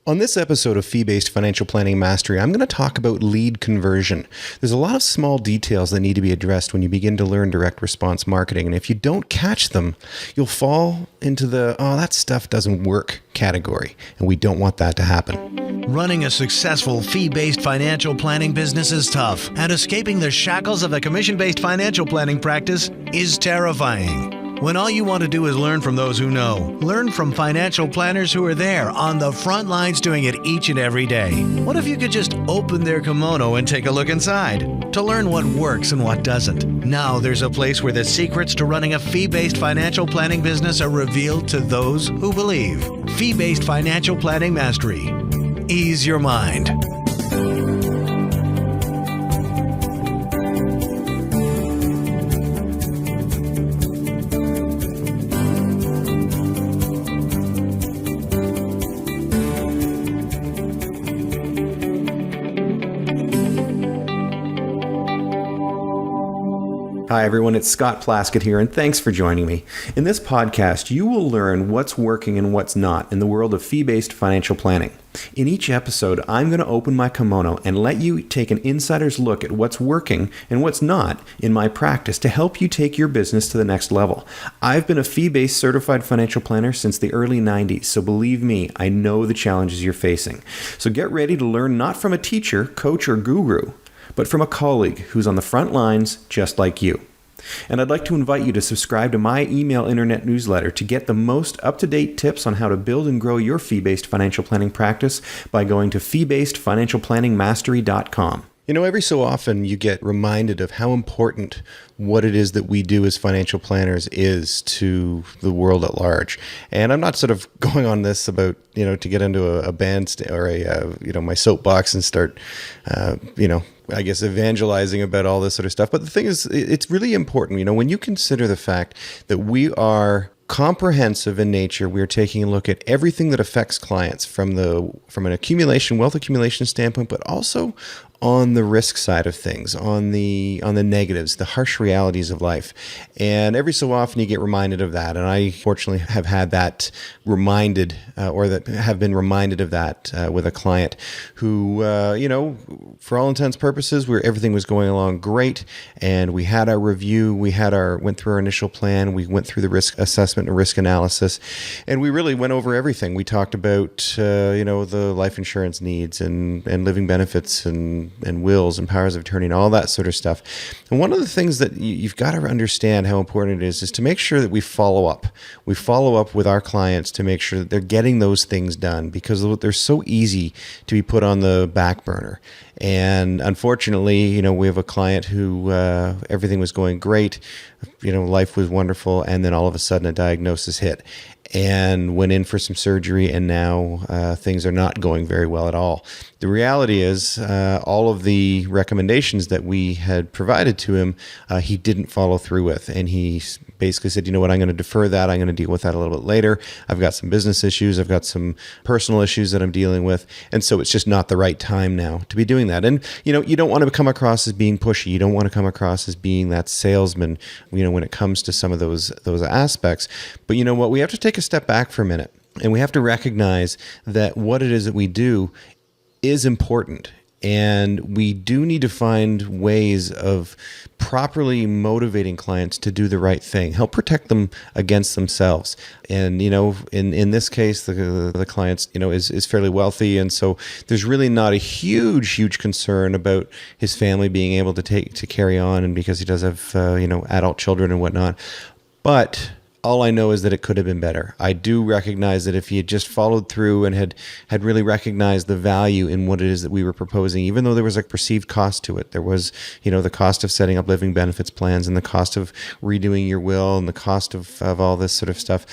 On this episode of Fee-Based Financial Planning Mastery, I'm going to talk about lead conversion. There's a lot of small details that need to be addressed when you begin to learn direct response marketing. And if you don't catch them, you'll fall into the, oh, that stuff doesn't work category. And we don't want that to happen. Running a successful fee-based financial planning business is tough, and escaping the shackles of a commission-based financial planning practice is terrifying. When all you want to do is learn from those who know. Learn from financial planners who are there on the front lines doing it each and every day. What if you could just open their kimono and take a look inside to learn what works and what doesn't? Now there's a place where the secrets to running a fee-based financial planning business are revealed to those who believe. Fee-based financial planning mastery. Ease your mind. Hi everyone, it's Scott Plaskett here, and thanks for joining me. In this podcast, you will learn what's working and what's not in the world of fee-based financial planning. In each episode, I'm going to open my kimono and let you take an insider's look at what's working and what's not in my practice to help you take your business to the next level. I've been a fee-based certified financial planner since the early 90s, so believe me, I know the challenges you're facing. So get ready to learn not from a teacher, coach, or guru, but from a colleague who's on the front lines just like you. And I'd like to invite you to subscribe to my email internet newsletter to get the most up-to-date tips on how to build and grow your fee-based financial planning practice by going to feebasedfinancialplanningmastery.com. You know, every so often you get reminded of how important what it is that we do as financial planners is to the world at large. And I'm not sort of going on this about, to get into a band or my soapbox and start, I guess evangelizing about all this sort of stuff. But the thing is, it's really important, when you consider the fact that we are comprehensive in nature. We're taking a look at everything that affects clients from an wealth accumulation standpoint, but also on the risk side of things, on the negatives, the harsh realities of life. And every so often you get reminded of that. And I fortunately have had that reminded, have been reminded of that with a client who, for all intents and purposes, everything was going along great. And we had our review, went through our initial plan, we went through the risk assessment and risk analysis, and we really went over everything. We talked about, the life insurance needs and living benefits and wills and powers of attorney and all that sort of stuff. And one of the things that you've got to understand how important it is to make sure that we follow up. We follow up with our clients to make sure that they're getting those things done, because they're so easy to be put on the back burner. And unfortunately, we have a client who everything was going great, life was wonderful, and then all of a sudden a diagnosis hit and went in for some surgery, and now things are not going very well at all. The reality is all of the recommendations that we had provided to him, he didn't follow through with. And he basically said, you know what, I'm going to defer that. I'm going to deal with that a little bit later. I've got some business issues. I've got some personal issues that I'm dealing with. And so it's just not the right time now to be doing that. And, you don't want to come across as being pushy. You don't want to come across as being that salesman, when it comes to some of those aspects. But you know what? We have to take a step back for a minute, and we have to recognize that what it is that we do is important. And we do need to find ways of properly motivating clients to do the right thing, help protect them against themselves. And, in this case, the client, is fairly wealthy. And so there's really not a huge concern about his family being able to carry on. And because he does have, adult children and whatnot. But all I know is that it could have been better. I do recognize that if he had just followed through and had really recognized the value in what it is that we were proposing, even though there was a perceived cost to it, there was, the cost of setting up living benefits plans and the cost of redoing your will and the cost of all this sort of stuff.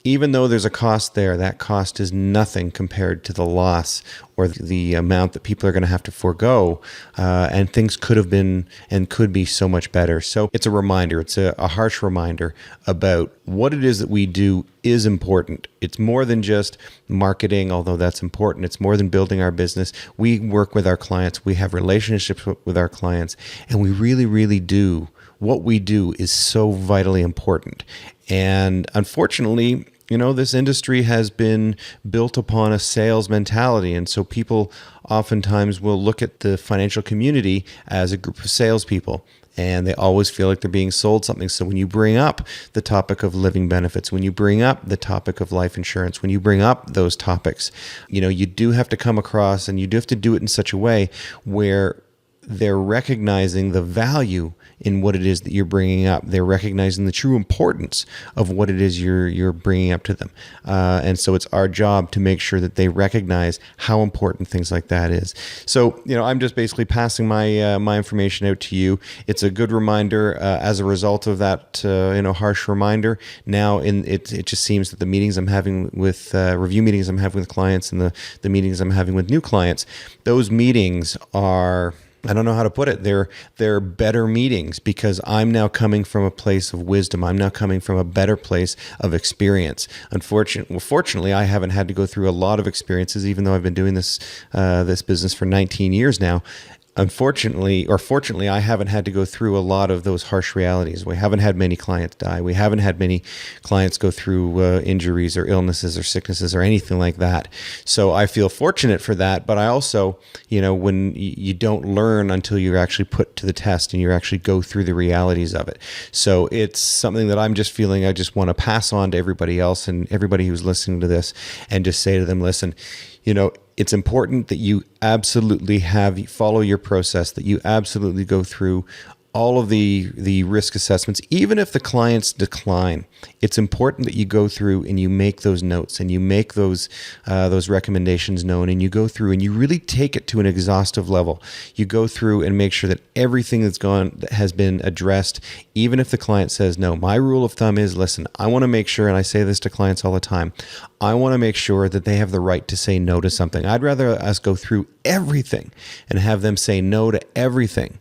Even though there's a cost there, that cost is nothing compared to the loss or the amount that people are going to have to forego. And things could have been and could be so much better. So it's a reminder. It's a harsh reminder about what it is that we do is important. It's more than just marketing, although that's important. It's more than building our business. We work with our clients. We have relationships with our clients. And we really, really do. What we do is so vitally important. And unfortunately, this industry has been built upon a sales mentality. And so people oftentimes will look at the financial community as a group of salespeople. And they always feel like they're being sold something. So when you bring up the topic of living benefits, when you bring up the topic of life insurance, when you bring up those topics, you do have to come across, and you do have to do it in such a way where they're recognizing the value in what it is that you're bringing up. They're recognizing the true importance of what it is you're bringing up to them. And so it's our job to make sure that they recognize how important things like that is. So, I'm just basically passing my information out to you. It's a good reminder as a result of that, harsh reminder. Now, it just seems that the meetings I'm having with review meetings I'm having with clients, and the meetings I'm having with new clients, those meetings are, I don't know how to put it. They're better meetings because I'm now coming from a place of wisdom. I'm now coming from a better place of experience. Fortunately, I haven't had to go through a lot of experiences, even though I've been doing this business for 19 years now. Unfortunately, or fortunately, I haven't had to go through a lot of those harsh realities. We haven't had many clients die. We haven't had many clients go through injuries or illnesses or sicknesses or anything like that. So I feel fortunate for that. But I also, when you don't learn until you're actually put to the test and you actually go through the realities of it. So it's something that I'm just feeling I just want to pass on to everybody else and everybody who's listening to this, and just say to them, listen, it's important that you absolutely follow your process, that you absolutely go through all of the risk assessments, even if the clients decline. It's important that you go through and you make those notes and you make those recommendations known, and you go through and you really take it to an exhaustive level. You go through and make sure that everything that has been addressed, even if the client says no. My rule of thumb is, listen, I want to make sure, and I say this to clients all the time, I want to make sure that they have the right to say no to something. I'd rather us go through everything and have them say no to everything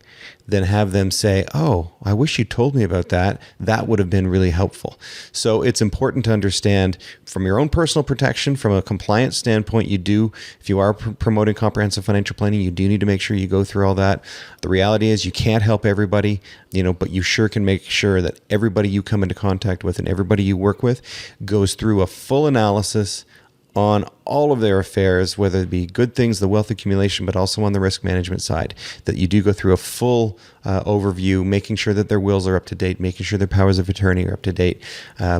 than have them say, oh, I wish you told me about that. That would have been really helpful. So it's important to understand from your own personal protection, from a compliance standpoint, if you are promoting comprehensive financial planning, you do need to make sure you go through all that. The reality is you can't help everybody, but you sure can make sure that everybody you come into contact with and everybody you work with goes through a full analysis on all of their affairs, whether it be good things, the wealth accumulation, but also on the risk management side, that you do go through a full overview, making sure that their wills are up to date, making sure their powers of attorney are up to date,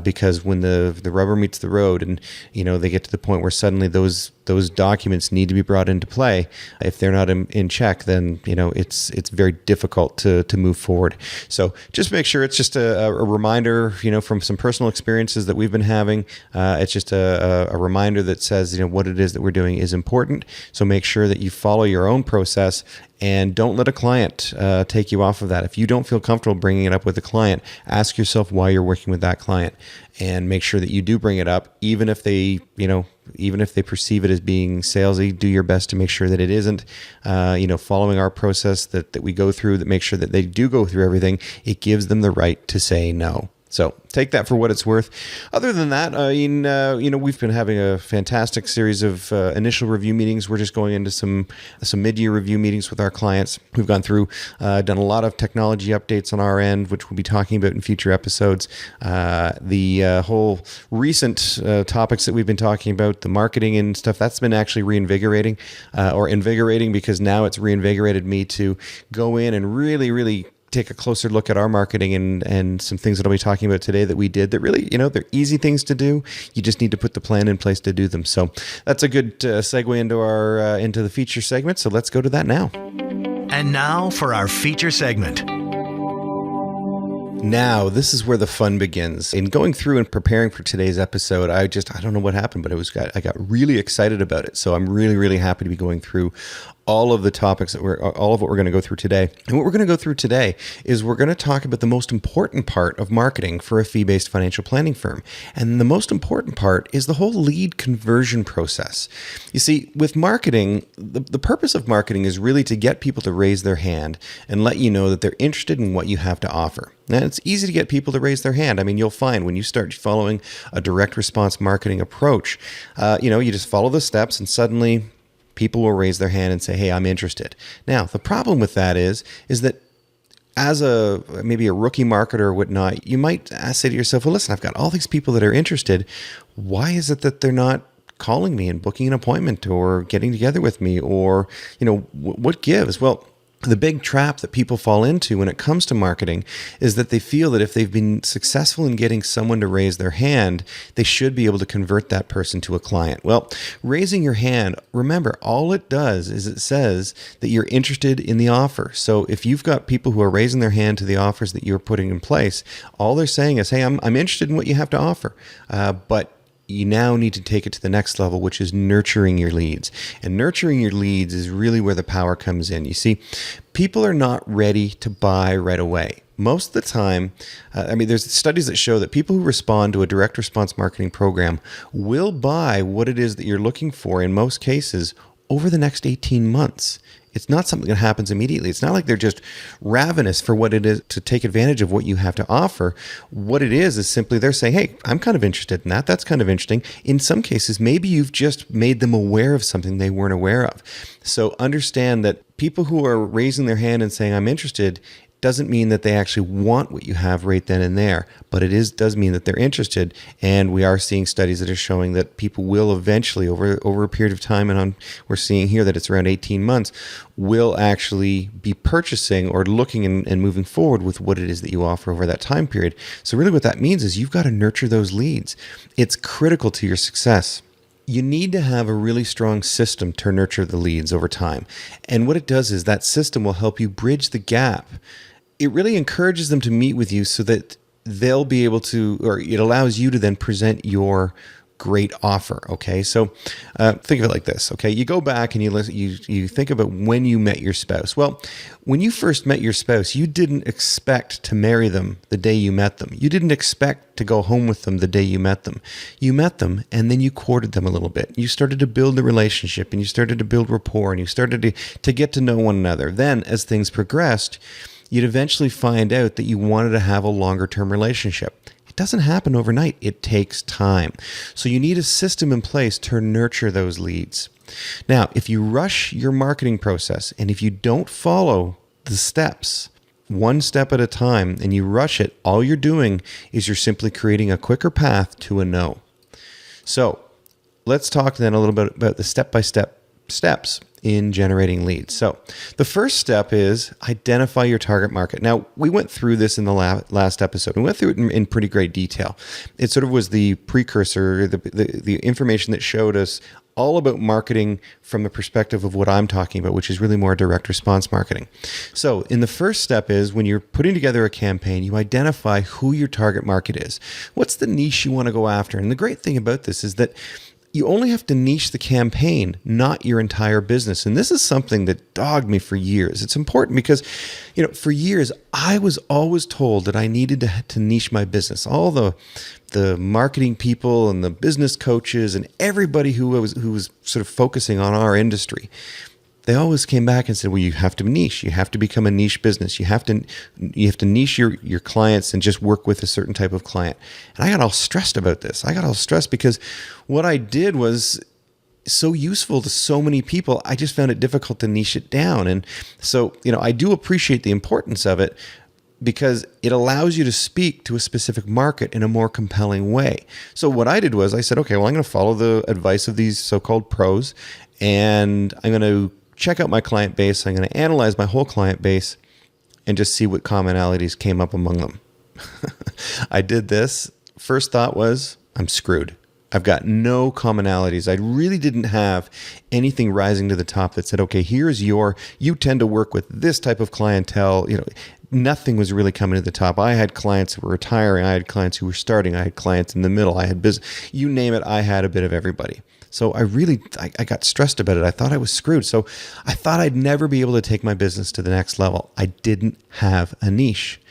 because when the rubber meets the road and they get to the point where suddenly those documents need to be brought into play, if they're not in check, then it's very difficult to move forward. So just make sure it's just a reminder, from some personal experiences that we've been having. It's just a reminder that says what it is that we're doing is important. So make sure that you follow your own process, and don't let a client take you off of that. If you don't feel comfortable bringing it up with a client, ask yourself why you're working with that client, and make sure that you do bring it up, even if they perceive it as being salesy. Do your best to make sure that it isn't. Following our process that we go through, that make sure that they do go through everything. It gives them the right to say no. So take that for what it's worth. Other than that, we've been having a fantastic series of initial review meetings. We're just going into some mid-year review meetings with our clients. We've gone through, done a lot of technology updates on our end, which we'll be talking about in future episodes. The whole recent topics that we've been talking about, the marketing and stuff, that's been actually reinvigorating, or invigorating, because now it's reinvigorated me to go in and really, really take a closer look at our marketing and some things that I'll be talking about today that we did that really, they're easy things to do. You just need to put the plan in place to do them. So that's a good segue into the feature segment. So let's go to that now. And now for our feature segment. Now, this is where the fun begins. In going through and preparing for today's episode, I don't know what happened, but I got really excited about it. So I'm really, really happy to be going through all of the topics all of what we're going to go through today. And what we're going to go through today is we're going to talk about the most important part of marketing for a fee-based financial planning firm. And the most important part is the whole lead conversion process. You see, with marketing, the purpose of marketing is really to get people to raise their hand and let you know that they're interested in what you have to offer. Now, it's easy to get people to raise their hand. I mean, you'll find when you start following a direct response marketing approach, you just follow the steps and suddenly people will raise their hand and say, hey, I'm interested. Now, the problem with that is that as a maybe a rookie marketer or whatnot, you might say to yourself, well, listen, I've got all these people that are interested. Why is it that they're not calling me and booking an appointment or getting together with me, or, what gives? Well, the big trap that people fall into when it comes to marketing is that they feel that if they've been successful in getting someone to raise their hand, they should be able to convert that person to a client. Well, raising your hand, remember, all it does is it says that you're interested in the offer. So if you've got people who are raising their hand to the offers that you're putting in place, all they're saying is, hey, I'm interested in what you have to offer. But you now need to take it to the next level, which is nurturing your leads. And nurturing your leads is really where the power comes in. You see, people are not ready to buy right away. Most of the time, there's studies that show that people who respond to a direct response marketing program will buy what it is that you're looking for in most cases over the next 18 months. It's not something that happens immediately. It's not like they're just ravenous for what it is to take advantage of what you have to offer. What it is simply they're saying, hey, I'm kind of interested in that. That's kind of interesting. In some cases, maybe you've just made them aware of something they weren't aware of. So understand that people who are raising their hand and saying, I'm interested, doesn't mean that they actually want what you have right then and there, but does mean that they're interested. And we are seeing studies that are showing that people will eventually, over a period of time, and we're seeing here that it's around 18 months, will actually be purchasing or looking and moving forward with what it is that you offer over that time period. So really what that means is you've got to nurture those leads. It's critical to your success. You need to have a really strong system to nurture the leads over time. And what it does is that system will help you bridge the gap. It really encourages them to meet with you so that they'll be able to, or it allows you to then present your great offer. Okay. So think of it like this. Okay. You go back and you think about when you met your spouse. Well, when you first met your spouse, you didn't expect to marry them the day you met them. You didn't expect to go home with them the day you met them. You met them and then you courted them a little bit. You started to build a relationship and you started to build rapport and you started to get to know one another. Then as things progressed, you'd eventually find out that you wanted to have a longer term relationship. It doesn't happen overnight. It takes time. So you need a system in place to nurture those leads. Now, if you rush your marketing process and if you don't follow the steps, one step at a time, and you rush it, all you're doing is you're simply creating a quicker path to a no. So let's talk then a little bit about the step-by-step steps in generating leads. So the first step is identify your target market. Now, we went through this in the last episode. We went through it in pretty great detail. It sort of was the precursor, the information that showed us all about marketing from the perspective of what I'm talking about, which is really more direct response marketing. So in the first step is when you're putting together a campaign, you identify who your target market is. What's the niche you want to go after? And the great thing about this is that you only have to niche the campaign, not your entire business. And this is something that dogged me for years. It's important because, for years, I was always told that I needed to niche my business. All the marketing people and the business coaches and everybody who was sort of focusing on our industry, they always came back and said, well, you have to niche. You have to become a niche business. You have to niche your clients and just work with a certain type of client. And I got all stressed about this. I got all stressed because what I did was so useful to so many people. I just found it difficult to niche it down. And so, I do appreciate the importance of it because it allows you to speak to a specific market in a more compelling way. So what I did was I said, okay, well, I'm going to follow the advice of these so-called pros, and I'm going to check out my client base. I'm going to analyze my whole client base and just see what commonalities came up among them. I did this. First thought was, I'm screwed. I've got no commonalities. I really didn't have anything rising to the top that said, okay, you tend to work with this type of clientele. Nothing was really coming to the top. I had clients who were retiring. I had clients who were starting. I had clients in the middle. I had business. You name it, I had a bit of everybody. So I got stressed about it. I thought I was screwed. So I thought I'd never be able to take my business to the next level. I didn't have a niche.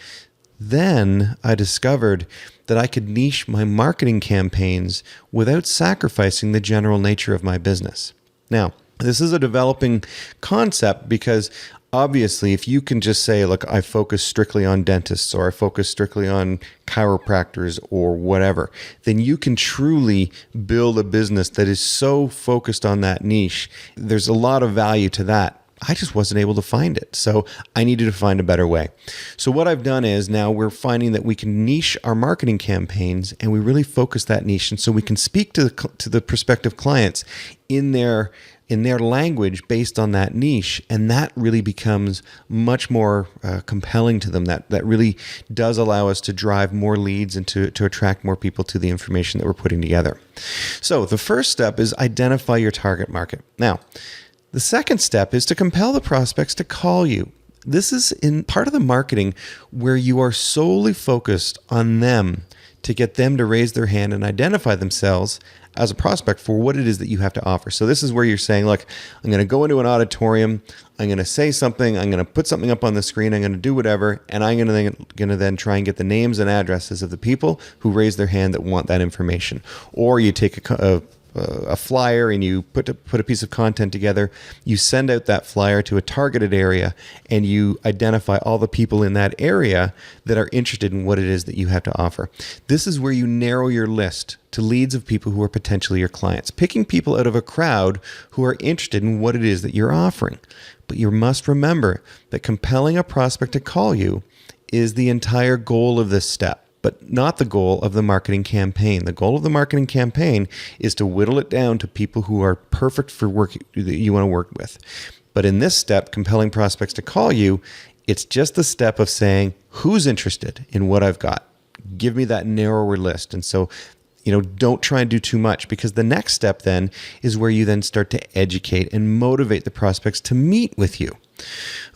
Then I discovered that I could niche my marketing campaigns without sacrificing the general nature of my business. Now, this is a developing concept because obviously, if you can just say, look, I focus strictly on dentists or I focus strictly on chiropractors or whatever, then you can truly build a business that is so focused on that niche. There's a lot of value to that. I just wasn't able to find it. So I needed to find a better way. So what I've done is now we're finding that we can niche our marketing campaigns, and we really focus that niche. And so we can speak to the prospective clients in their language based on that niche. And that really becomes much more compelling to them. That really does allow us to drive more leads and to attract more people to the information that we're putting together. So the first step is identify your target market. Now, the second step is to compel the prospects to call you. This is in part of the marketing where you are solely focused on them to get them to raise their hand and identify themselves as a prospect for what it is that you have to offer. So this is where you're saying, look, I'm going to go into an auditorium, I'm going to say something, I'm going to put something up on the screen, I'm going to do whatever, and I'm going to then try and get the names and addresses of the people who raise their hand that want that information. Or you take a flyer and you put a piece of content together, you send out that flyer to a targeted area, and you identify all the people in that area that are interested in what it is that you have to offer. This is where you narrow your list to leads of people who are potentially your clients, picking people out of a crowd who are interested in what it is that you're offering. But you must remember that compelling a prospect to call you is the entire goal of this step, but not the goal of the marketing campaign. The goal of the marketing campaign is to whittle it down to people who are perfect for work that you want to work with. But in this step, compelling prospects to call you, it's just the step of saying, who's interested in what I've got? Give me that narrower list. And so, don't try and do too much, because the next step then is where you then start to educate and motivate the prospects to meet with you.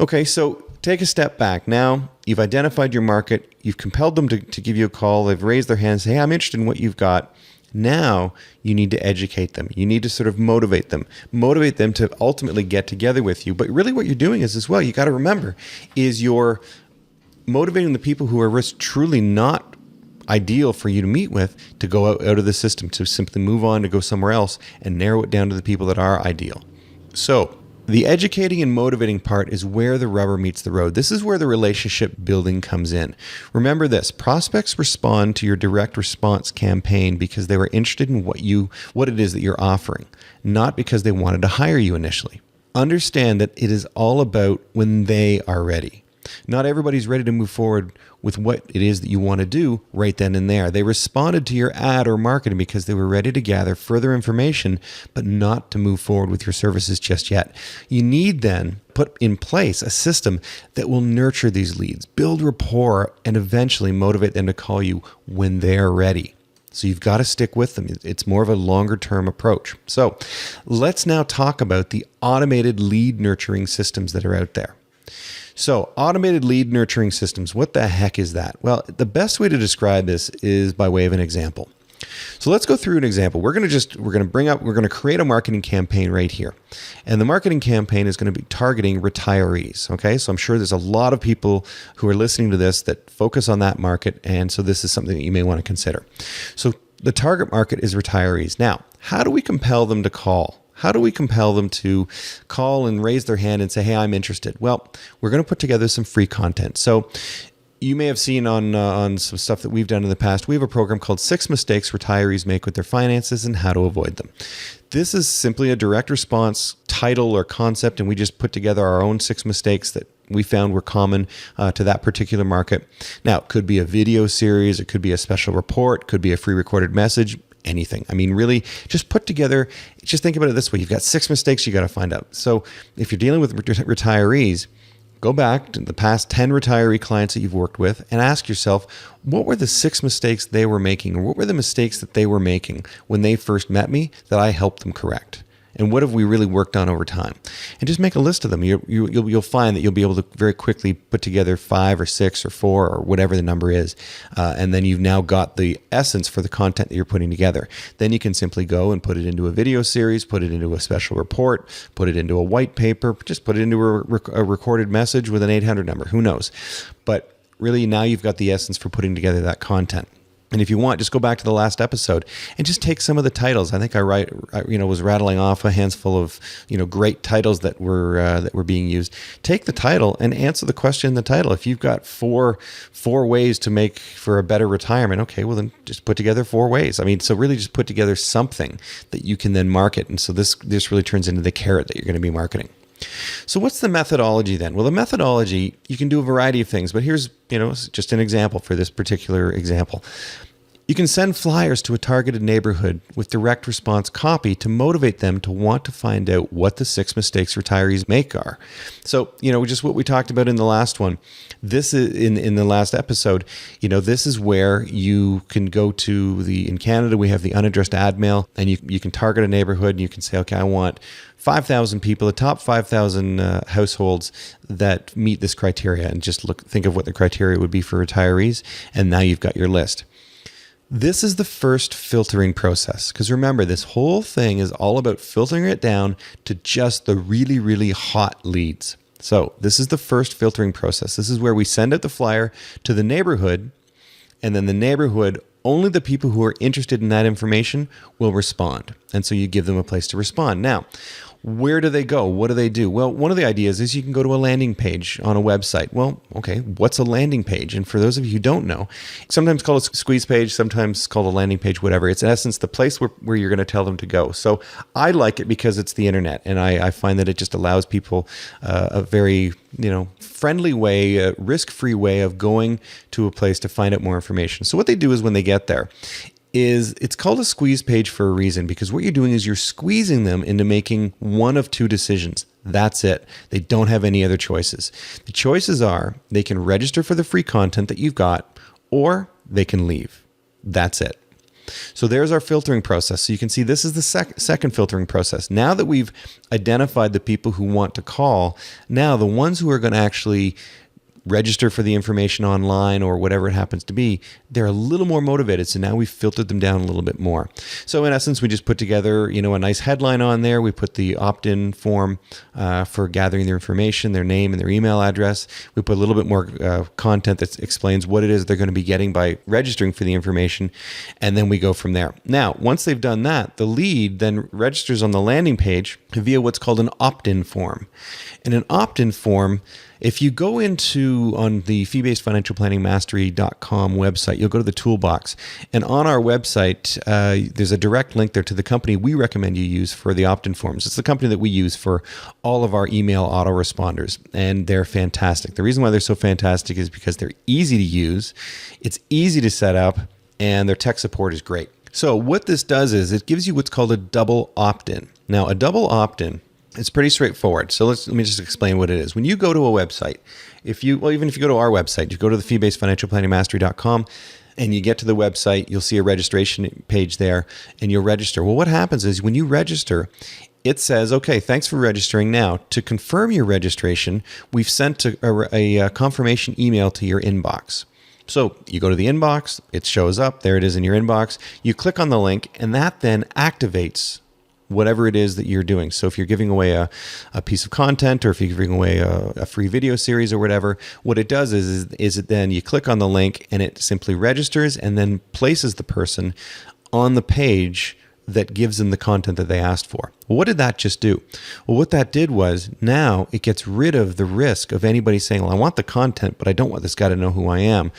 Okay, so take a step back. Now you've identified your market. You've compelled them to give you a call. They've raised their hands, say, hey, I'm interested in what you've got. Now you need to educate them. You need to sort of motivate them to ultimately get together with you. But really what you're doing is as well, you got to remember, is you're motivating the people who are truly not ideal for you to meet with to go out of the system, to simply move on, to go somewhere else and narrow it down to the people that are ideal. So the educating and motivating part is where the rubber meets the road. This is where the relationship building comes in. Remember this, prospects respond to your direct response campaign because they were interested in what it is that you're offering, not because they wanted to hire you initially. Understand that it is all about when they are ready. Not everybody's ready to move forward with what it is that you want to do right then and there. They responded to your ad or marketing because they were ready to gather further information, but not to move forward with your services just yet. You need then put in place a system that will nurture these leads, build rapport, and eventually motivate them to call you when they're ready. So you've got to stick with them. It's more of a longer term approach. So let's now talk about the automated lead nurturing systems that are out there. So automated lead nurturing systems, what the heck is that? Well, the best way to describe this is by way of an example. So let's go through an example. We're going to create a marketing campaign right here. And the marketing campaign is going to be targeting retirees. Okay. So I'm sure there's a lot of people who are listening to this that focus on that market. And so this is something that you may want to consider. So the target market is retirees. Now, how do we compel them to call? How do we compel them to call and raise their hand and say, hey, I'm interested? Well, we're going to put together some free content. So you may have seen on some stuff that we've done in the past, we have a program called 6 Mistakes Retirees Make with Their Finances and How to Avoid Them. This is simply a direct response title or concept, and we just put together our own 6 mistakes that we found were common to that particular market. Now, it could be a video series, it could be a special report, could be a free recorded message, anything. I mean, really just put together, just think about it this way. You've got 6 mistakes you got to find out. So if you're dealing with retirees, go back to the past 10 retiree clients that you've worked with and ask yourself, what were the 6 mistakes they were making? Or what were the mistakes that they were making when they first met me that I helped them correct? And what have we really worked on over time? And just make a list of them. You'll find that you'll be able to very quickly put together 5 or 6 or 4 or whatever the number is. And then you've now got the essence for the content that you're putting together. Then you can simply go and put it into a video series, put it into a special report, put it into a white paper, just put it into a recorded message with an 800 number. Who knows? But really now you've got the essence for putting together that content. And if you want, just go back to the last episode and just take some of the titles. I think I was rattling off a handful of great titles that were being used. Take the title and answer the question in the title. If you've got four ways to make for a better retirement, okay, well then just put together 4 ways. I mean, so really just put together something that you can then market. And so this really turns into the carrot that you're going to be marketing. So what's the methodology then? Well, the methodology, you can do a variety of things, but here's, just an example for this particular example. You can send flyers to a targeted neighborhood with direct response copy to motivate them to want to find out what the 6 mistakes retirees make are. So, just what we talked about in the last one. This is in the last episode, this is where you can go to in Canada, we have the unaddressed ad mail, and you can target a neighborhood and you can say, okay, I want 5,000 people, the top 5,000 households that meet this criteria, and just think of what the criteria would be for retirees. And now you've got your list. This is the first filtering process, because remember, this whole thing is all about filtering it down to just the really, really hot leads. So this is the first filtering process. This is where we send out the flyer to the neighborhood, and then the neighborhood, only the people who are interested in that information will respond. And so you give them a place to respond. Now, where do they go? What do they do? Well, one of the ideas is you can go to a landing page on a website. Well, okay, what's a landing page? And for those of you who don't know, sometimes called a squeeze page, sometimes called a landing page, whatever. It's in essence the place where you're going to tell them to go. So I like it because it's the internet, and I find that it just allows people a very friendly way, a risk-free way of going to a place to find out more information. So what they do is when they get there, it's called a squeeze page for a reason, because what you're doing is you're squeezing them into making one of two decisions. That's it. They don't have any other choices. The choices are they can register for the free content that you've got, or they can leave. That's it. So there's our filtering process. So you can see this is the second filtering process. Now that we've identified the people who want to call, now the ones who are going to actually register for the information online or whatever it happens to be, they're a little more motivated. So now we've filtered them down a little bit more. So in essence, we just put together, a nice headline on there. We put the opt-in form for gathering their information, their name and their email address. We put a little bit more content that explains what it is they're going to be getting by registering for the information. And then we go from there. Now, once they've done that, the lead then registers on the landing page via what's called an opt-in form. And an opt-in form, if you go on the fee-based financial planning mastery.com website, you'll go to the toolbox. And on our website, there's a direct link there to the company we recommend you use for the opt-in forms. It's the company that we use for all of our email autoresponders, and they're fantastic. The reason why they're so fantastic is because they're easy to use, it's easy to set up, and their tech support is great. So what this does is it gives you what's called a double opt-in. Now, a double opt-in, it's pretty straightforward. So let me just explain what it is. When you go to a website, even if you go to our website, you go to the fee-based financial planning mastery.com and you get to the website, you'll see a registration page there and you'll register. Well, what happens is when you register, it says, okay, thanks for registering. Now, to confirm your registration, we've sent a confirmation email to your inbox. So you go to the inbox, it shows up, there it is in your inbox. You click on the link and that then activates whatever it is that you're doing. So if you're giving away a piece of content, or if you're giving away a free video series or whatever, what it does is it then you click on the link and it simply registers and then places the person on the page that gives them the content that they asked for. Well, what did that just do? Well, what that did was now it gets rid of the risk of anybody saying, well, I want the content, but I don't want this guy to know who I am.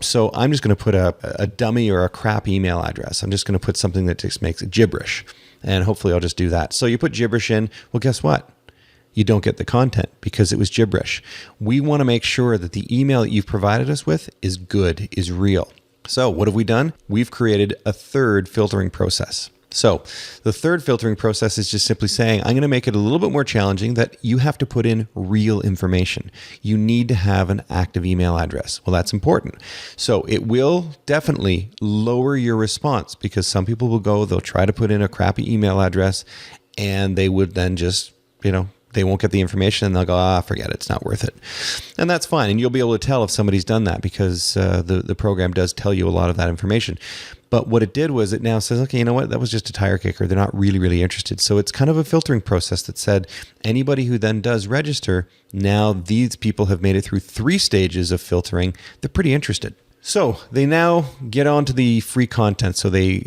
So I'm just going to put a dummy or a crap email address. I'm just going to put something that just makes it gibberish. And hopefully I'll just do that. So you put gibberish in. Well, guess what? You don't get the content because it was gibberish. We want to make sure that the email that you've provided us with is good, is real. So what have we done? We've created a third filtering process. So the third filtering process is just simply saying, I'm going to make it a little bit more challenging that you have to put in real information. You need to have an active email address. Well, that's important. So it will definitely lower your response because some people will go, they'll try to put in a crappy email address and they would then just, they won't get the information and they'll go, forget it, it's not worth it. And that's fine. And you'll be able to tell if somebody's done that because the program does tell you a lot of that information. But what it did was it now says, okay, you know what? That was just a tire kicker. They're not really, really interested. So it's kind of a filtering process that said anybody who then does register, now these people have made it through 3 stages of filtering. They're pretty interested. So they now get onto the free content. So they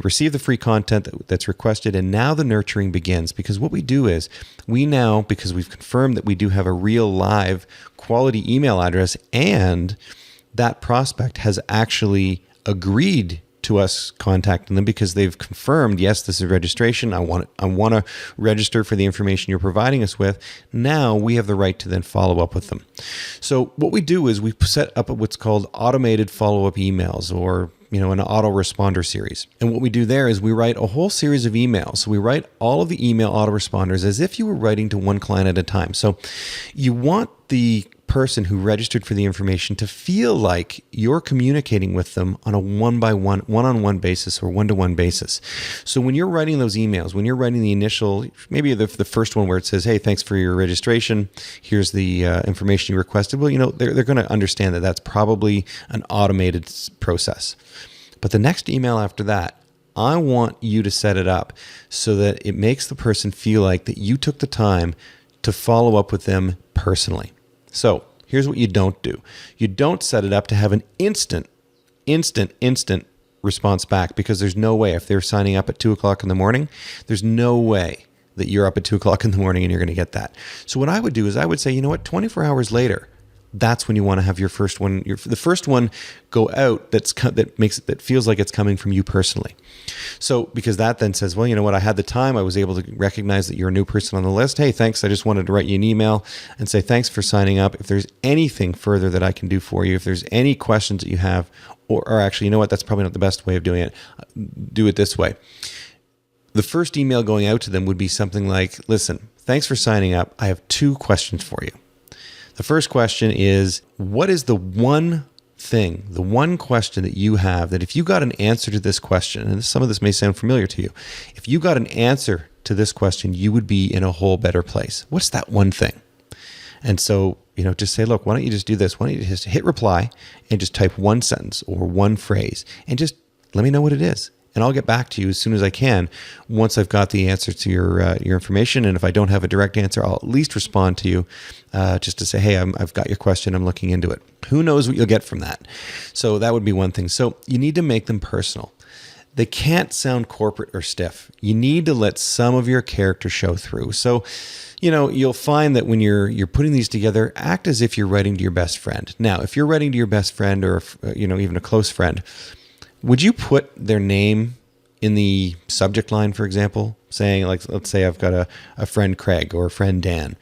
receive the free content that's requested, and now the nurturing begins. Because what we do is we now, because we've confirmed that we do have a real live quality email address, and that prospect has actually agreed to us contacting them because they've confirmed, yes, this is registration. I want to register for the information you're providing us with. Now we have the right to then follow up with them. So what we do is we set up what's called automated follow-up emails, or an autoresponder series. And what we do there is we write a whole series of emails. So we write all of the email autoresponders as if you were writing to one client at a time. So you want the person who registered for the information to feel like you're communicating with them on a one-on-one basis or one-to-one basis. So when you're writing those emails, when you're writing the initial, maybe the first one where it says, hey, thanks for your registration, here's the information you requested. Well, they're going to understand that that's probably an automated process. But the next email after that, I want you to set it up so that it makes the person feel like that you took the time to follow up with them personally. So here's what you don't do. You don't set it up to have an instant response back, because there's no way, if they're signing up at 2:00 in the morning, there's no way that you're up at 2:00 in the morning and you're going to get that. So what I would do is I would say, 24 hours later, that's when you want to have your first one, the first one go out that feels like it's coming from you personally. So because that then says, well, you know what, I had the time, I was able to recognize that you're a new person on the list. Hey, thanks. I just wanted to write you an email and say thanks for signing up. If there's anything further that I can do for you, if there's any questions that you have, or actually, that's probably not the best way of doing it. Do it this way. The first email going out to them would be something like, listen, thanks for signing up. I have 2 questions for you. The first question is, what is the one question that you have that if you got an answer to this question, and some of this may sound familiar to you, if you got an answer to this question, you would be in a whole better place. What's that one thing? And so, just say, look, why don't you just do this? Why don't you just hit reply and just type one sentence or one phrase and just let me know what it is. And I'll get back to you as soon as I can once I've got the answer to your information. And if I don't have a direct answer, I'll at least respond to you just to say, hey, I've got your question. I'm looking into it. Who knows what you'll get from that? So that would be one thing. So you need to make them personal. They can't sound corporate or stiff. You need to let some of your character show through. So, you'll find that when you're putting these together, act as if you're writing to your best friend. Now, if you're writing to your best friend or, even a close friend, would you put their name in the subject line, for example, saying, like, let's say I've got a friend Craig or a friend Dan.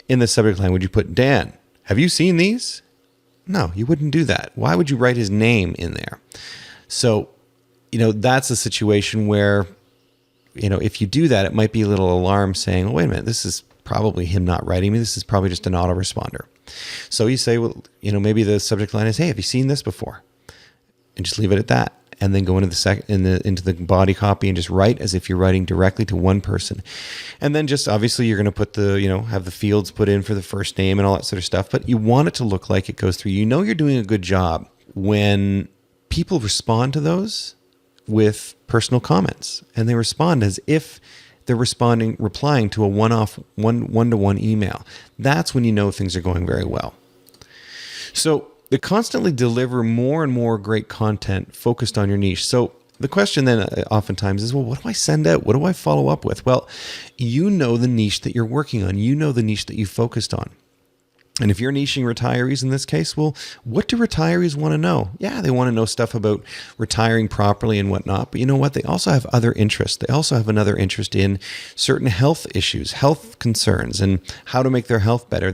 In the subject line, would you put, Dan, have you seen these? No, you wouldn't do that. Why would you write his name in there? So, that's a situation where, if you do that, it might be a little alarm saying, well, wait a minute, this is probably him not writing me. This is probably just an autoresponder. So you say, well, maybe the subject line is, hey, have you seen this before? And just leave it at that. And then go into the body copy and just write as if you're writing directly to one person. And then just obviously you're going to put have the fields put in for the first name and all that sort of stuff. But you want it to look like it goes through. You're doing a good job when people respond to those with personal comments, and they respond as if they're replying to a one-to-one email. That's when you know things are going very well. So they constantly deliver more and more great content focused on your niche. So the question then oftentimes is, well, what do I send out? What do I follow up with? Well, you know the niche that you're working on. You know the niche that you focused on. And if you're niching retirees in this case, well, what do retirees want to know? Yeah, they want to know stuff about retiring properly and whatnot. But you know what? They also have other interests. They also have another interest in certain health issues, health concerns, and how to make their health better.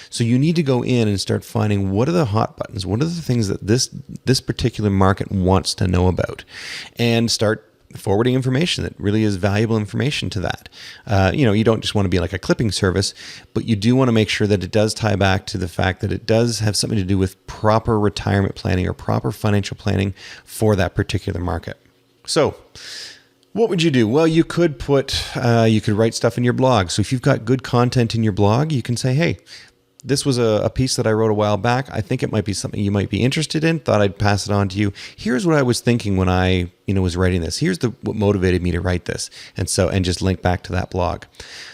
So you need to go in and start finding what are the hot buttons? What are the things that this particular market wants to know about? And start forwarding information that really is valuable information to that. You don't just want to be like a clipping service, but you do want to make sure that it does tie back to the fact that it does have something to do with proper retirement planning or proper financial planning for that particular market. So what would you do? Well, you could write stuff in your blog. So if you've got good content in your blog, you can say, hey, this was a piece that I wrote a while back. I think it might be something you might be interested in. Thought I'd pass it on to you. Here's what I was thinking when I, was writing this. Here's what motivated me to write this. And just link back to that blog.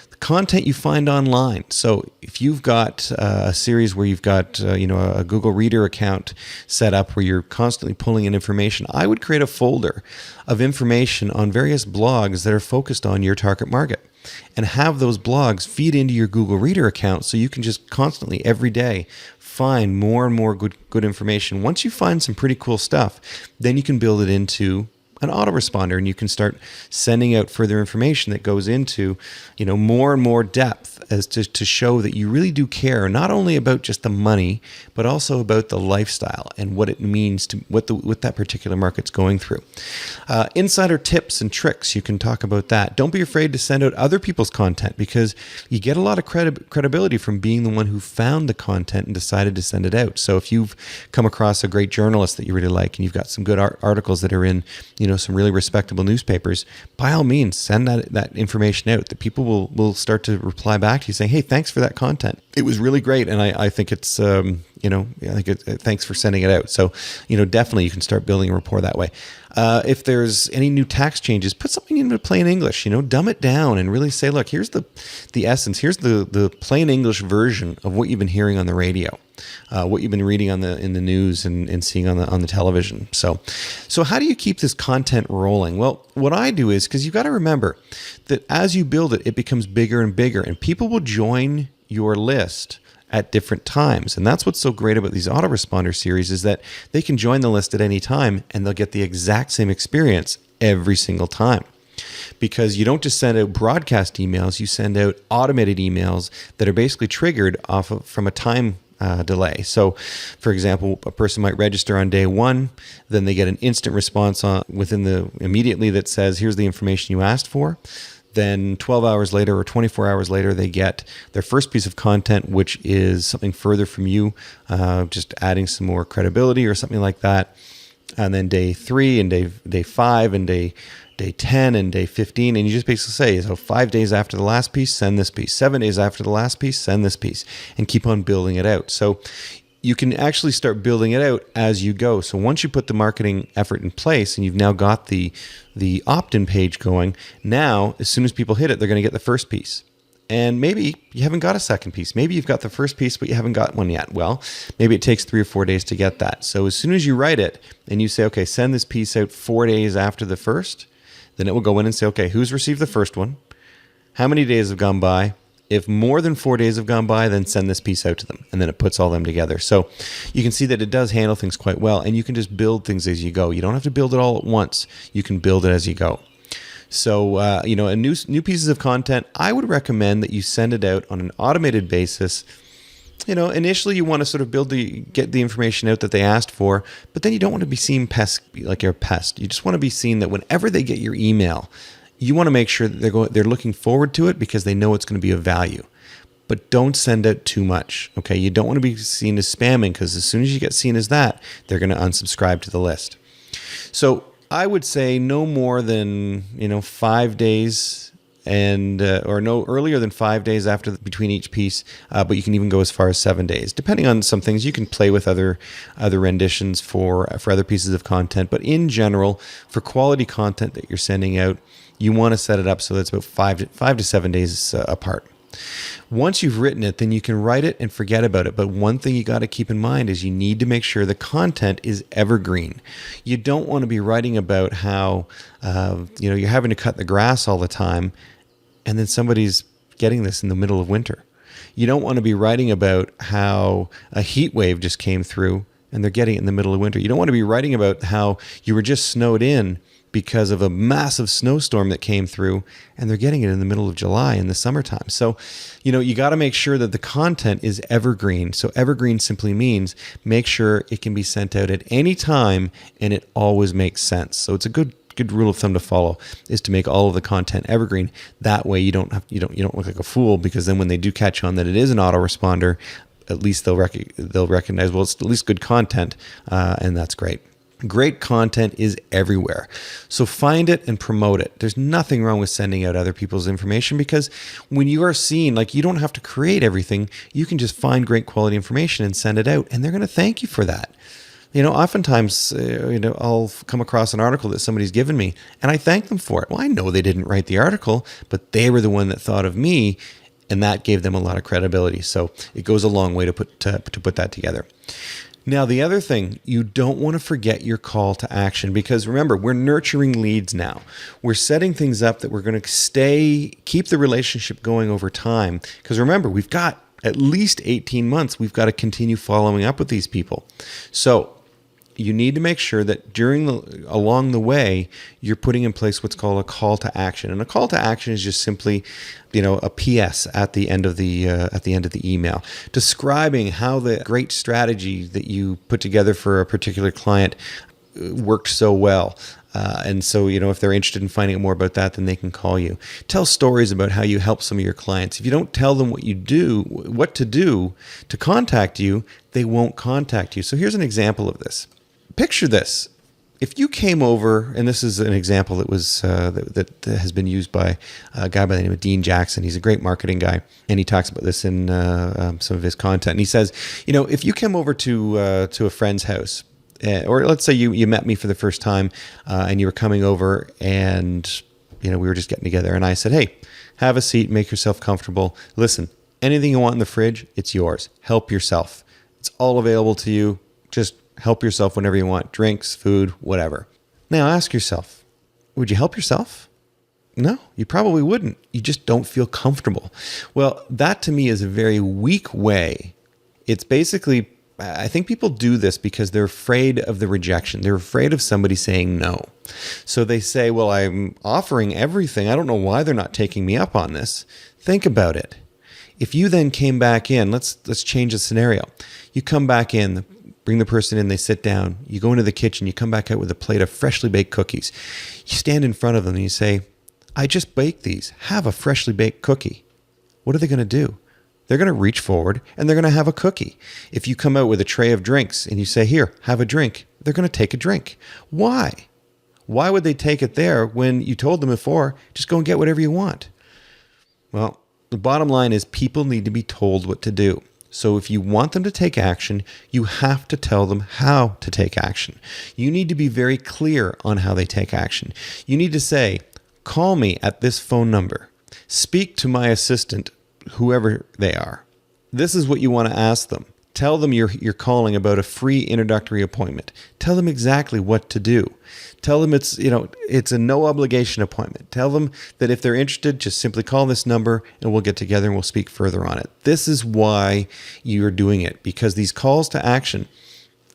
The content you find online. So if you've got a series where you've got, a Google Reader account set up where you're constantly pulling in information, I would create a folder of information on various blogs that are focused on your target market, and have those blogs feed into your Google Reader account so you can just constantly every day find more and more good information. Once you find some pretty cool stuff, then you can build it into an autoresponder, and you can start sending out further information that goes into, more and more depth as to show that you really do care, not only about just the money, but also about the lifestyle and what it means to what that particular market's going through. Insider tips and tricks, you can talk about that. Don't be afraid to send out other people's content, because you get a lot of credibility from being the one who found the content and decided to send it out. So if you've come across a great journalist that you really like, and you've got some good articles that are in, some really respectable newspapers, by all means, send that information out. The people will start to reply back to you saying, hey, thanks for that content. It was really great. And I think it's, thanks for sending it out. So, definitely you can start building a rapport that way. If there's any new tax changes, put something into plain English, dumb it down and really say, look, here's the essence. Here's the plain English version of what you've been hearing on the radio, what you've been reading in the news and seeing on the television. So how do you keep this content rolling? Well, what I do is, because you've got to remember that as you build it, it becomes bigger and bigger, and people will join your list at different times. And that's what's so great about these autoresponder series, is that they can join the list at any time and they'll get the exact same experience every single time. Because you don't just send out broadcast emails, you send out automated emails that are basically triggered from a time delay. So, for example, a person might register on day one, then they get an instant response immediately that says, here's the information you asked for. Then 12 hours later or 24 hours later, they get their first piece of content, which is something further from you, just adding some more credibility or something like that. And then day 3 and day 5 and day 10 and day 15. And you just basically say, so 5 days after the last piece, send this piece. 7 days after the last piece, send this piece, and keep on building it out. So you can actually start building it out as you go. So once you put the marketing effort in place and you've now got the opt-in page going, now as soon as people hit it, they're going to get the first piece. And maybe you haven't got a second piece. Maybe you've got the first piece, but you haven't got one yet. Well, maybe it takes 3 or 4 days to get that. So as soon as you write it and you say, okay, send this piece out 4 days after the first, then it will go in and say, okay, who's received the first one? How many days have gone by? If more than 4 days have gone by, then send this piece out to them. And then it puts all them together. So you can see that it does handle things quite well. And you can just build things as you go. You don't have to build it all at once. You can build it as you go. So, a new pieces of content, I would recommend that you send it out on an automated basis. Initially you want to sort of get the information out that they asked for, but then you don't want to be seen like you're a pest. You just want to be seen that whenever they get your email, you want to make sure that they're looking forward to it because they know it's going to be of value. But don't send out too much, okay? You don't want to be seen as spamming, because as soon as you get seen as that, they're going to unsubscribe to the list. So I would say no more than 5 days or no earlier than 5 days between each piece, but you can even go as far as 7 days. Depending on some things, you can play with other renditions for other pieces of content. But in general, for quality content that you're sending out, you want to set it up so that it's about 5 to 7 days apart. Once you've written it, then you can write it and forget about it. But one thing you got to keep in mind is you need to make sure the content is evergreen. You don't want to be writing about how you're having to cut the grass all the time, and then somebody's getting this in the middle of winter. You don't want to be writing about how a heat wave just came through and they're getting it in the middle of winter. You don't want to be writing about how you were just snowed in because of a massive snowstorm that came through and they're getting it in the middle of July in the summertime. So, you got to make sure that the content is evergreen. So evergreen simply means make sure it can be sent out at any time and it always makes sense. So it's a good rule of thumb to follow is to make all of the content evergreen. That way you don't look like a fool, because then when they do catch on that it is an autoresponder, at least they'll recognize, well, it's at least good content, and that's great. Great content is everywhere. So find it and promote it. There's nothing wrong with sending out other people's information, because when you are seen, you don't have to create everything. You can just find great quality information and send it out, and they're going to thank you for that. Oftentimes, I'll come across an article that somebody's given me and I thank them for it. Well, I know they didn't write the article, but they were the one that thought of me, and that gave them a lot of credibility. So it goes a long way to put that together. Now, the other thing, you don't want to forget your call to action, because remember, we're nurturing leads now. We're setting things up that we're going to keep the relationship going over time. Because remember, we've got at least 18 months, we've got to continue following up with these people. So you need to make sure that along the way, you're putting in place what's called a call to action. And a call to action is just simply, a PS at the end of the email, describing how the great strategy that you put together for a particular client worked so well. And so, if they're interested in finding out more about that, then they can call you. Tell stories about how you help some of your clients. If you don't tell them what to do to contact you, they won't contact you. So here's an example of this. Picture this. If you came over, and this is an example that was that has been used by a guy by the name of Dean Jackson. He's a great marketing guy, and he talks about this in some of his content. And he says, if you came over to a friend's house, or let's say you met me for the first time, and you were coming over, and we were just getting together, and I said, hey, have a seat, make yourself comfortable. Listen, anything you want in the fridge, it's yours. Help yourself. It's all available to you. Just help yourself whenever you want. Drinks, food, whatever. Now ask yourself, would you help yourself? No, you probably wouldn't. You just don't feel comfortable. Well, that to me is a very weak way. It's basically, I think people do this because they're afraid of the rejection. They're afraid of somebody saying no. So they say, well, I'm offering everything. I don't know why they're not taking me up on this. Think about it. If you then came back in, let's change the scenario. You come back in, bring the person in, they sit down, you go into the kitchen, you come back out with a plate of freshly baked cookies. You stand in front of them and you say, I just baked these. Have a freshly baked cookie. What are they going to do? They're going to reach forward and they're going to have a cookie. If you come out with a tray of drinks and you say, here, have a drink, they're going to take a drink. Why? Why would they take it there when you told them before, just go and get whatever you want? Well, the bottom line is people need to be told what to do. So if you want them to take action, you have to tell them how to take action. You need to be very clear on how they take action. You need to say, call me at this phone number. Speak to my assistant, whoever they are. This is what you want to ask them. Tell them you're calling about a free introductory appointment. Tell them exactly what to do. Tell them it's a no obligation appointment. Tell them that if they're interested, just simply call this number and we'll get together and we'll speak further on it. This is why you're doing it, because these calls to action,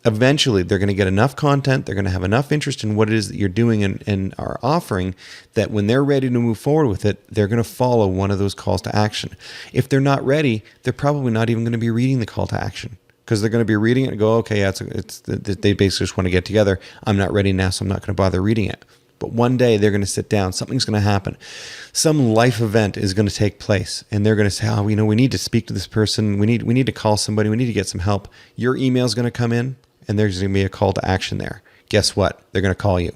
eventually they're going to get enough content, they're going to have enough interest in what it is that you're doing and are offering, that when they're ready to move forward with it, they're going to follow one of those calls to action. If they're not ready, they're probably not even going to be reading the call to action, because they're going to be reading it and go, okay, they basically just want to get together. I'm not ready now, so I'm not going to bother reading it. But one day they're going to sit down, something's going to happen. Some life event is going to take place, and they're going to say, oh, we need to speak to this person. We need to call somebody. We need to get some help. Your email is going to come in, and there's going to be a call to action there. Guess what? They're going to call you.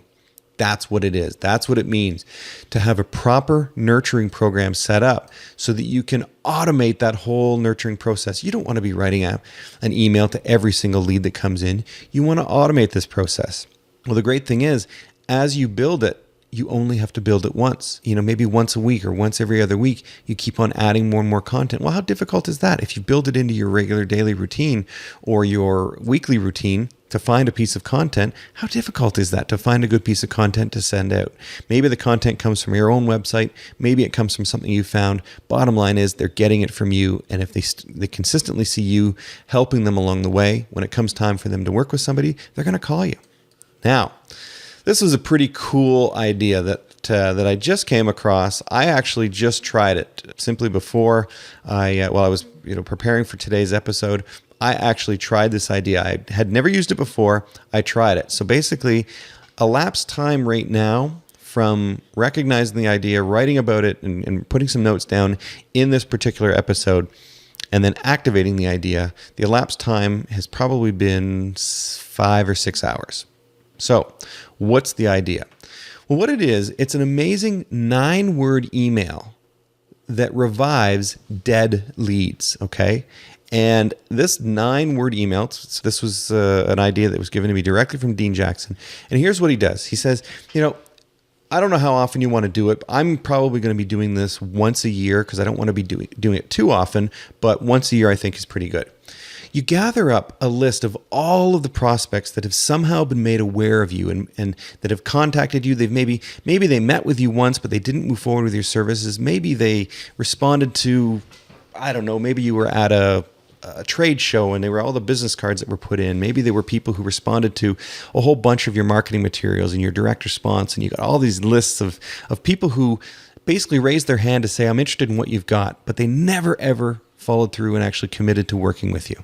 That's what it is. That's what it means to have a proper nurturing program set up so that you can automate that whole nurturing process. You don't want to be writing out an email to every single lead that comes in. You want to automate this process. Well, the great thing is, as you build it, you only have to build it once. Maybe once a week or once every other week, you keep on adding more and more content. Well, how difficult is that? If you build it into your regular daily routine or your weekly routine to find a piece of content, how difficult is that to find a good piece of content to send out? Maybe the content comes from your own website. Maybe it comes from something you found. Bottom line is they're getting it from you. And if they consistently see you helping them along the way, when it comes time for them to work with somebody, they're going to call you. Now, this was a pretty cool idea that I just came across. I actually just tried it simply before I was preparing for today's episode. I actually tried this idea. I had never used it before. I tried it. So basically, elapsed time right now from recognizing the idea, writing about it, and putting some notes down in this particular episode, and then activating the idea, the elapsed time has probably been 5 or 6 hours. So, what's the idea? Well, what it is, it's an amazing 9-word email that revives dead leads, okay? And this 9-word email, this was an idea that was given to me directly from Dean Jackson. And here's what he does. He says, I don't know how often you want to do it. But I'm probably going to be doing this once a year because I don't want to be doing it too often, but once a year I think is pretty good. You gather up a list of all of the prospects that have somehow been made aware of you and that have contacted you. They've maybe they met with you once, but they didn't move forward with your services. Maybe they responded to I don't know, maybe you were at a trade show and they were all the business cards that were put in. Maybe they were people who responded to a whole bunch of your marketing materials and your direct response. And you got all these lists of people who basically raised their hand to say, I'm interested in what you've got, but they never, ever followed through and actually committed to working with you.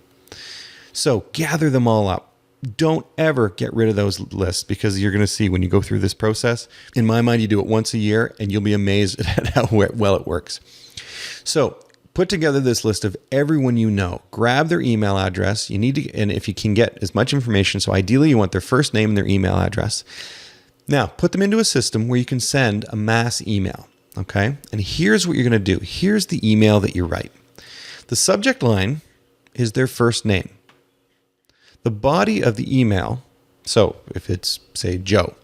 So gather them all up. Don't ever get rid of those lists, because you're going to see when you go through this process, in my mind, you do it once a year and you'll be amazed at how well it works. So put together this list of everyone you know. Grab their email address. You need to, and if you can get as much information, so ideally you want their first name and their email address. Now, put them into a system where you can send a mass email, okay? And here's what you're going to do. Here's the email that you write. The subject line is their first name. The body of the email, so if it's, say, Joe.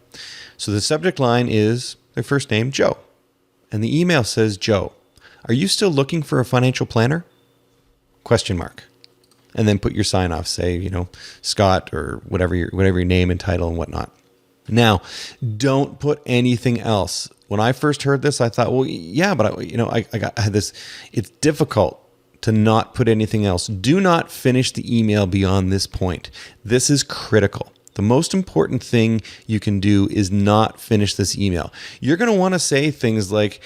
So the subject line is their first name, Joe. And the email says, Joe, are you still looking for a financial planner? Question mark. And then put your sign off, say, Scott, or whatever your name and title and whatnot. Now, don't put anything else. When I first heard this, I thought, well, yeah, but I had this. It's difficult to not put anything else. Do not finish the email beyond this point. This is critical. The most important thing you can do is not finish this email. You're going to want to say things like,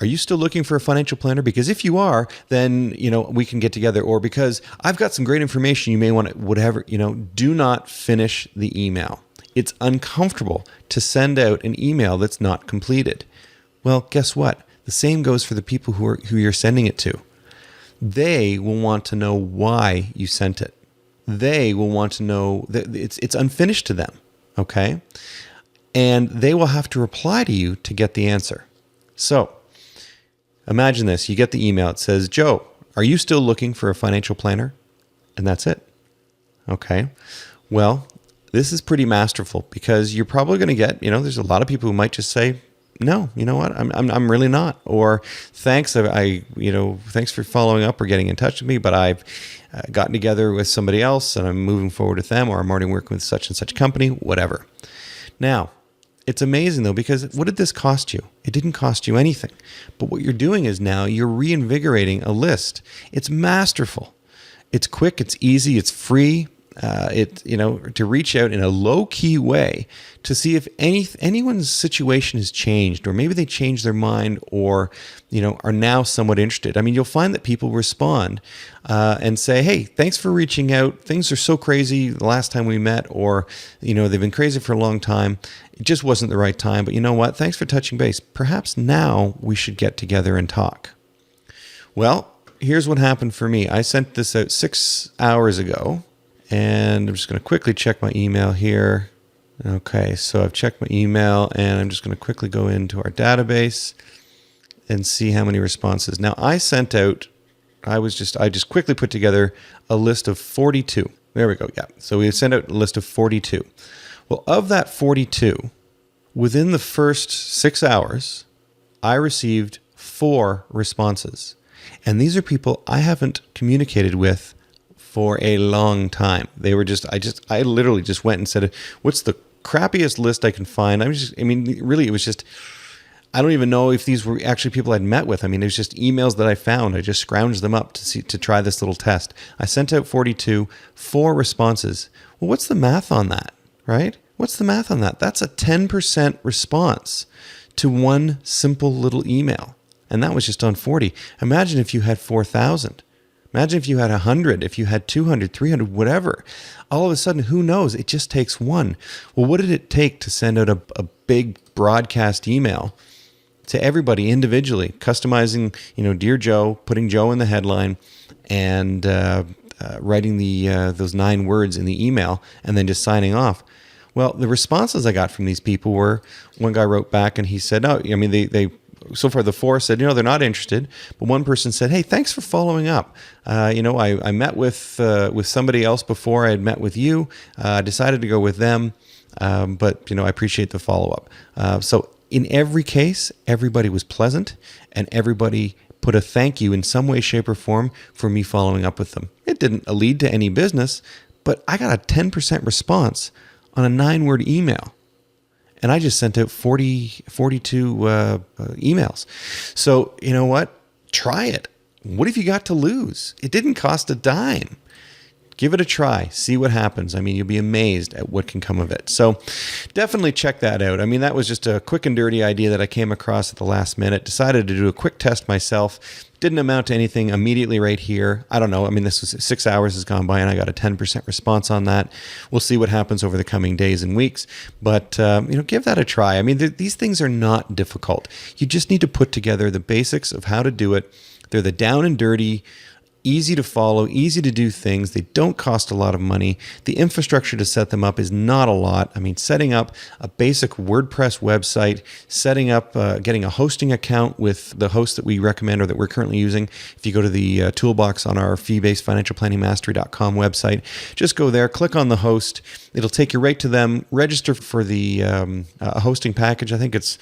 are you still looking for a financial planner? Because if you are, then, we can get together. Or because I've got some great information, you may want to, whatever, do not finish the email. It's uncomfortable to send out an email that's not completed. Well, guess what? The same goes for the people who you're sending it to. They will want to know why you sent it. They will want to know that it's unfinished to them, okay? And they will have to reply to you to get the answer. So imagine this. You get the email. It says, Joe, are you still looking for a financial planner? And that's it. Okay. Well, this is pretty masterful, because you're probably going to get, there's a lot of people who might just say, no, you know what? I'm really not. Or thanks, thanks for following up or getting in touch with me, but I've gotten together with somebody else and I'm moving forward with them, or I'm already working with such and such company, whatever. Now, it's amazing though, because what did this cost you? It didn't cost you anything. But what you're doing is now you're reinvigorating a list. It's masterful. It's quick, it's easy, it's free. To reach out in a low-key way to see if anyone's situation has changed, or maybe they changed their mind, or are now somewhat interested. I mean, you'll find that people respond and say, "Hey, thanks for reaching out. Things are so crazy the last time we met, or they've been crazy for a long time. It just wasn't the right time. But you know what? Thanks for touching base. Perhaps now we should get together and talk." Well, here's what happened for me. I sent this out 6 hours ago. And I'm just going to quickly check my email here. Okay, so I've checked my email, and I'm just going to quickly go into our database and see how many responses. Now, I just quickly put together a list of 42. There we go. Yeah. So we sent out a list of 42. Well, of that 42, within the first 6 hours, I received 4 responses. And these are people I haven't communicated with for a long time. They were I literally just went and said, what's the crappiest list I can find? Really, it was just, I don't even know if these were actually people I'd met with. I mean, it was just emails that I found. I just scrounged them up to try this little test. I sent out 42, 4 responses. Well, what's the math on that, right? What's the math on that? That's a 10% response to one simple little email. And that was just on 40. Imagine if you had 4,000. Imagine if you had 100, if you had 200, 300, whatever. All of a sudden, who knows? It just takes one. Well, what did it take to send out a big broadcast email to everybody individually, customizing, Dear Joe, putting Joe in the headline, and writing those 9 words in the email, and then just signing off? Well, the responses I got from these people were, one guy wrote back and he said, they so far the 4 said, they're not interested. But one person said, hey, thanks for following up. I met with somebody else before I had met with you. Decided to go with them. But I appreciate the follow-up. So in every case, everybody was pleasant, and everybody put a thank you in some way, shape, or form for me following up with them. It didn't lead to any business, but I got a 10% response on a 9-word email. And I just sent out 42 emails. So you know what? Try it. what have you got to lose? It didn't cost a dime. Give it a try. See what happens. I mean, you'll be amazed at what can come of it. So definitely check that out. I mean, that was just a quick and dirty idea that I came across at the last minute. Decided to do a quick test myself. Didn't amount to anything immediately right here. I don't know. I mean, this was 6 hours has gone by and I got a 10% response on that. We'll see what happens over the coming days and weeks. But, give that a try. I mean, these things are not difficult. You just need to put together the basics of how to do it. They're the down and dirty, easy to follow, easy to do things. They don't cost a lot of money. The infrastructure to set them up is not a lot. I mean, setting up a basic WordPress website, setting up, getting a hosting account with the host that we recommend or that we're currently using. If you go to the toolbox on our fee-based financialplanningmastery.com website, just go there, click on the host. It'll take you right to them. Register for the hosting package. I think it's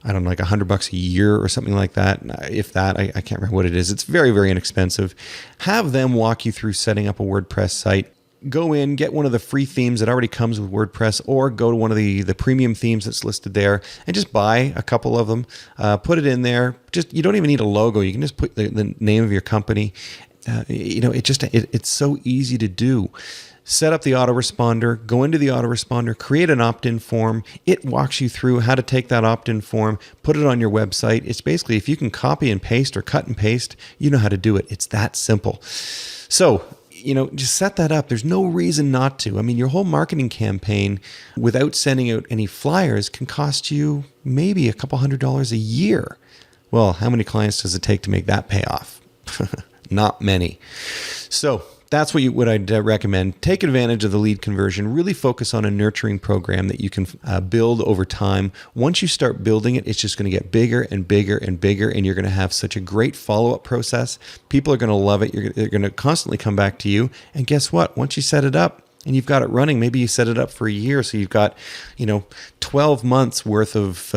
like $100 a year or something like that. If that, I can't remember what it is. It's very, very inexpensive. Have them walk you through setting up a WordPress site. Go in, get one of the free themes that already comes with WordPress, or go to one of the premium themes that's listed there and just buy a couple of them. Put it in there. You don't even need a logo. You can just put the name of your company. It's so easy to do. Set up the autoresponder, go into the autoresponder, create an opt-in form. It walks you through how to take that opt-in form, put it on your website. It's basically, if you can copy and paste or cut and paste, you know how to do it. It's that simple. So, just set that up. There's no reason not to. I mean, your whole marketing campaign without sending out any flyers can cost you maybe a couple $100 a year. Well, how many clients does it take to make that pay off? Not many. So, that's what I'd recommend. Take advantage of the lead conversion. Really focus on a nurturing program that you can build over time. Once you start building it, it's just going to get bigger and bigger and bigger, and you're going to have such a great follow-up process. People are going to love it. They're going to constantly come back to you. And guess what? Once you set it up and you've got it running, maybe you set it up for a year, so you've got 12 months worth of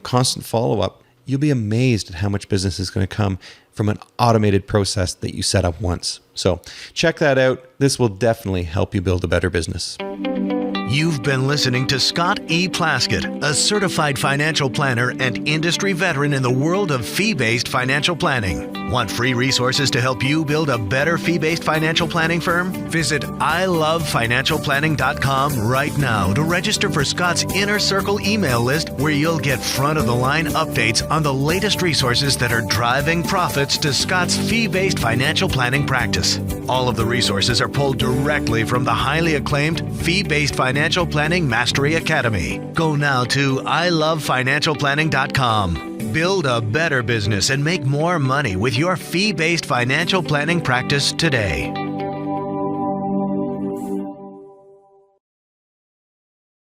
constant follow-up. You'll be amazed at how much business is going to come from an automated process that you set up once. So check that out. This will definitely help you build a better business. You've been listening to Scott E. Plaskett, a certified financial planner and industry veteran in the world of fee-based financial planning. Want free resources to help you build a better fee-based financial planning firm? Visit ilovefinancialplanning.com right now to register for Scott's Inner Circle email list, where you'll get front-of-the-line updates on the latest resources that are driving profits to Scott's fee-based financial planning practice. All of the resources are pulled directly from the highly acclaimed fee-based Financial Planning Mastery Academy. Go now to ilovefinancialplanning.com. Build a better business and make more money with your fee-based financial planning practice today.